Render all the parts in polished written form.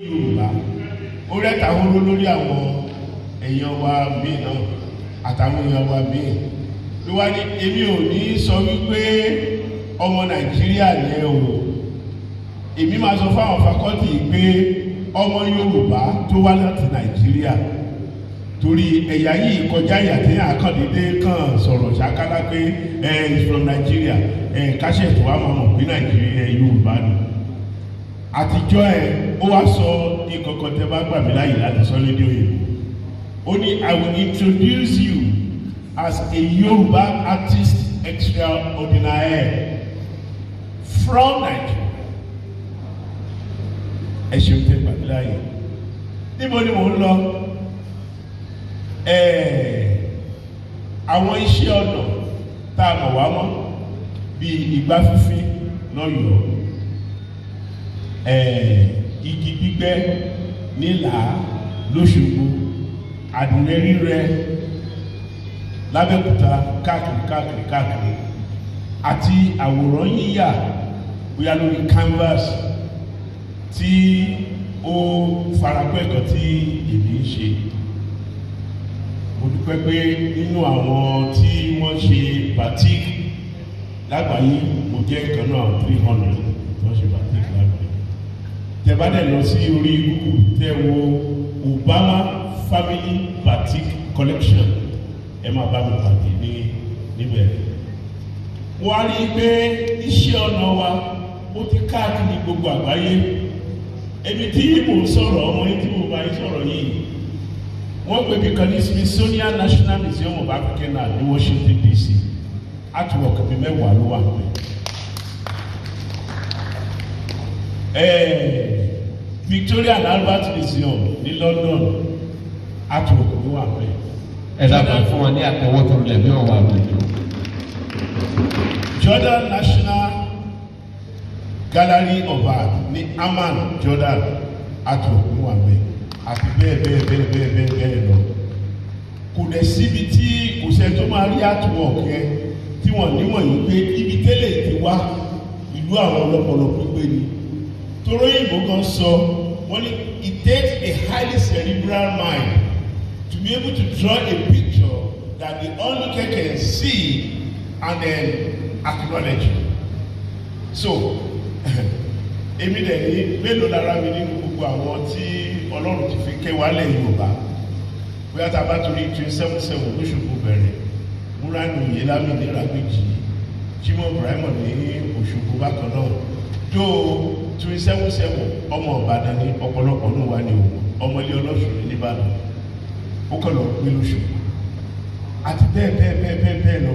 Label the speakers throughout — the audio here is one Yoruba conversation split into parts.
Speaker 1: Yorùbá ó rẹ́ta hóró lórí àwọn èèyàn wa míì náà àtàwọn èèyàn wa míì ló wá ní èmi ò ní sọ wípé ọmọ Nàìjíríà ni ẹ o èmi máa sọ fáwọn fakọ́tì pé ọmọ Yorùbá tó wá láti Nàìjíríà torí ẹ̀yà yìí kọjá ìyàtẹ̀ àkàndédé kan sọ̀rọ̀ ṣàkálá pé is from Nigeria káṣẹ̀ tó wá mọ̀ pé Nàìjíríà Yorùbá ni àtijọ́ ó wá sọ ìkọ̀kọ̀ tẹ́ bá gbà mí láyè láti sọ lédè òyìnbó ó ní I will introduce you as a Yoruba artist extraordinaire from Nigeria. Ẹ ṣeun tẹ́ gbà mí láyè níbo ni mò ń lọ àwọn iṣẹ́ ọnà tá a mọ̀ wá mọ́ bíi igbá fífín lọ́yọ̀ọ́ igi gbígbẹ́ nílà lóṣogbo àdìrẹ rírẹ lábẹ́òkúta káàkiri àti àwòrán yíyà bóyá lórí canvas tí ó farapẹ́ ẹ̀kọ́ tí èmi ń ṣe. Mo dúpẹ́ pé nínú àwọn tí wọ́n ṣe batik lágbàáyé mo jẹ́ ìkan náà 300 tó ṣe batik lágbàáyé. Tẹ́ bá dẹ̀ lọ sí orí Google tẹ́ wo Obama Family Batik Collection ẹ máa bá mi pàdé níbẹ̀. Wọ́n á rí i pé iṣẹ́ ọnà wa ó ti káàkiri gbogbo àgbáyé. Èmi tí mò ń sọ̀rọ̀ ọmọ yìí tí mo bá yín sọ̀rọ̀ yìí wọ́n pè mí kan ní Smithsonian National Museum of African Art ní Washington DC artwork mi mẹ́wàá ló wà pẹ́. Victoria and Albert Museum ní London artwork mi wà pẹ́.
Speaker 2: Ẹ dábàá fún wọn ní àtẹwọ́ tó lẹ̀ bí wọ́n wà lójú.
Speaker 1: Jordan National Gallery of Art ní Amman, Jordan artwork mi wà pẹ́ àti bẹ́ẹ̀ lọ. Kò dẹ̀ síbi tí kò sẹ́ tó máa rí artwork yẹn tí wọ́n níwọ̀n yìí pé ibi tẹ́lẹ̀ ti wá ìlú àwọn ọlọ́pọlọ pípé ni. Toróyìnbó kan sọ wọ́n ní it takes a highly cerebral mind to be able to draw a picture that the onlooker can see and then acknowledge. So èmi dẹ̀ ní mélòó lára mi nínú gbogbo àwọn tí Ọlọ́run ti fi kẹwàá lẹ̀ Yorùbá bóyá tá a bá torí 27 lóṣogbo bẹ̀rẹ̀ múránù yẹlámi ní Ìràgbéjì Jimoh Ibrahim ní Òṣogbo bákan náà tó 27 ọmọ Ìbàdàn ní ọ̀pọ̀lọpọ̀ náà wà ní ọmọlé Ọlọ́ṣun ní Ìbàdàn ó kàn lọ gbé lóṣogbo àti bẹ́ẹ̀ lọ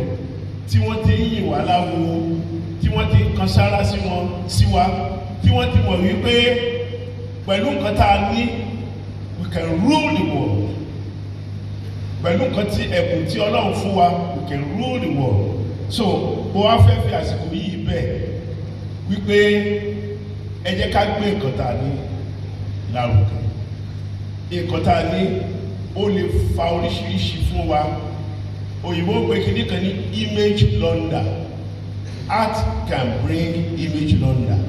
Speaker 1: tí wọ́n ti ń yìn wá láwo tí wọ́n ti kan sára sí wa tí wọ́n ti mọ̀ wípé pẹ̀lú nǹkan tá a ní we can rule the world pẹ̀lú nǹkan tí ẹ̀bùn tí Ọlọ́run fún wa we can rule the world. So bó wá fẹ́ fi àsìkò yìí bẹ́ẹ̀ wípé ẹ jẹ́ ká gbé nǹkan tá a ní lárugẹ nǹkan tá a ní ó lè fa oríṣiríṣi fún wa òyìnbó pé kíní kan ní image launder. Art can bring image launder.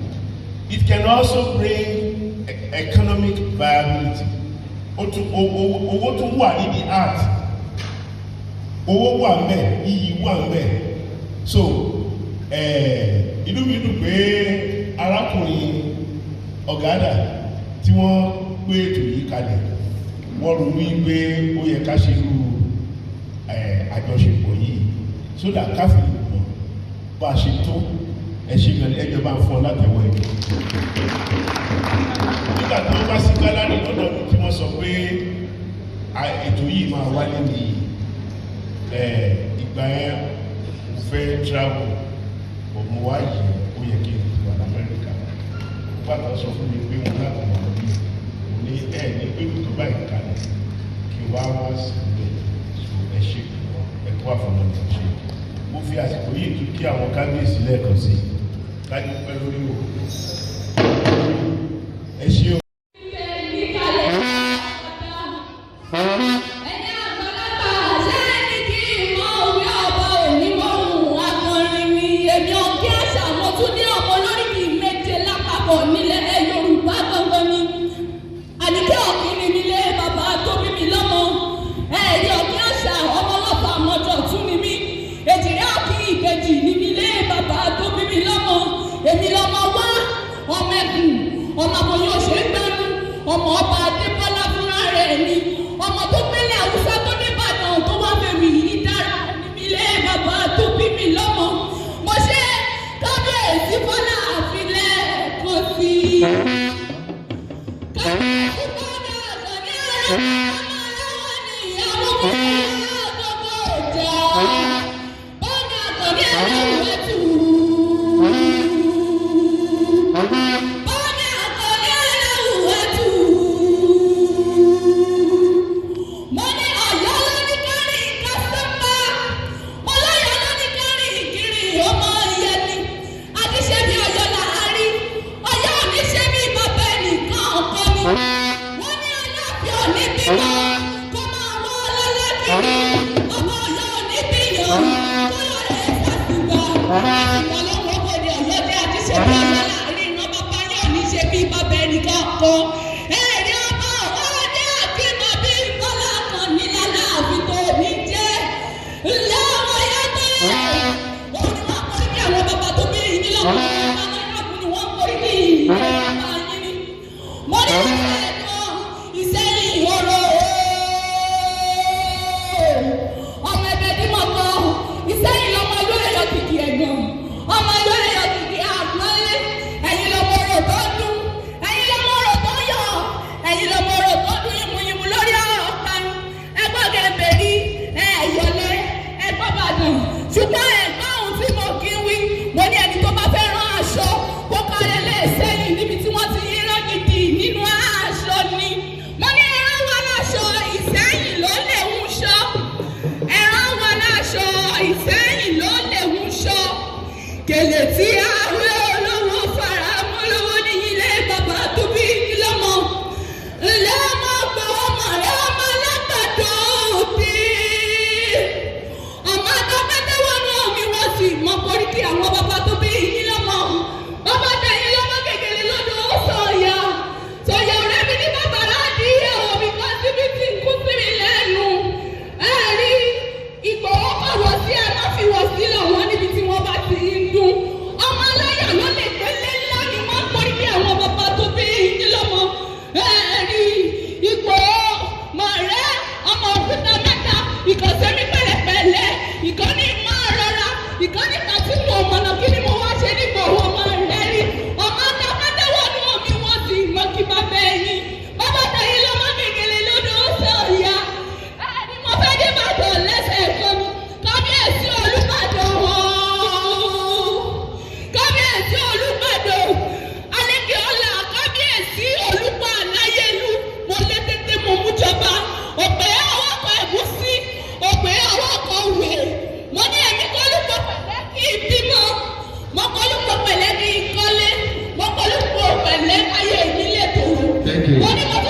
Speaker 1: It can also bring economic viability. Owó tún wà níbi art. Owó wà ńbẹ̀, iyì wà ńbẹ̀. So inú mi dùn pé arákùnrin Ọ̀gádà tí wọ́n gbé ètò yìí kalẹ̀ wọ́n ronú pé ó yẹ ká ṣe irú àjọṣepọ̀ yìí sódà káfí mọ̀ bá a ṣe tó ẹjọ́ bá ń fọ́ látẹ̀wọ́ ẹ̀. Nígbà tí wọ́n bá sí gálárì lọ́dọ̀ tí wọ́n sọ pé ètò yìí máa wálé ní ìgbà yẹn mo fẹ́ travel ọmọ wa yìí ó yẹ kí n ti wà ní Amẹ́ríkà. Bàtà sọ fún mi pé wọn láti wà ní òní ní pé kò tó báyìí kalẹ̀ kí wá sí ilé ẹ̀ṣẹ̀ ẹ̀kọ́ àfọ̀nàmọ̀ ṣe. Mo fi àsìkò yìí tún kí àwọn kábíyèsí lẹ́ẹ̀kan sí láti pẹ́ lórí o. Ẹ ṣé o.
Speaker 3: Nílẹ̀ Yorùbá gbọ̀ngàn ni ọmọ ọba Adébọ́lá fúnra rẹ̀ ni ọmọ tó gbélé Haúsá tó dé Ìbàdàn tó wá fẹ́mi yìí dára nílé bàbá tó bí mi lọ́mọ mo ṣe kábíyèsí Bọ́lá àfilẹ̀ kò sí. kábíyèsí Bọ́lá àgbọ̀ní ọ̀rọ̀ ọmọ aláwọ̀ ni ìyàwó mi gbogbo ọjà Bọ́lá àgbọ̀ní ọ̀rọ̀ ẹ̀tù.
Speaker 2: Thank you.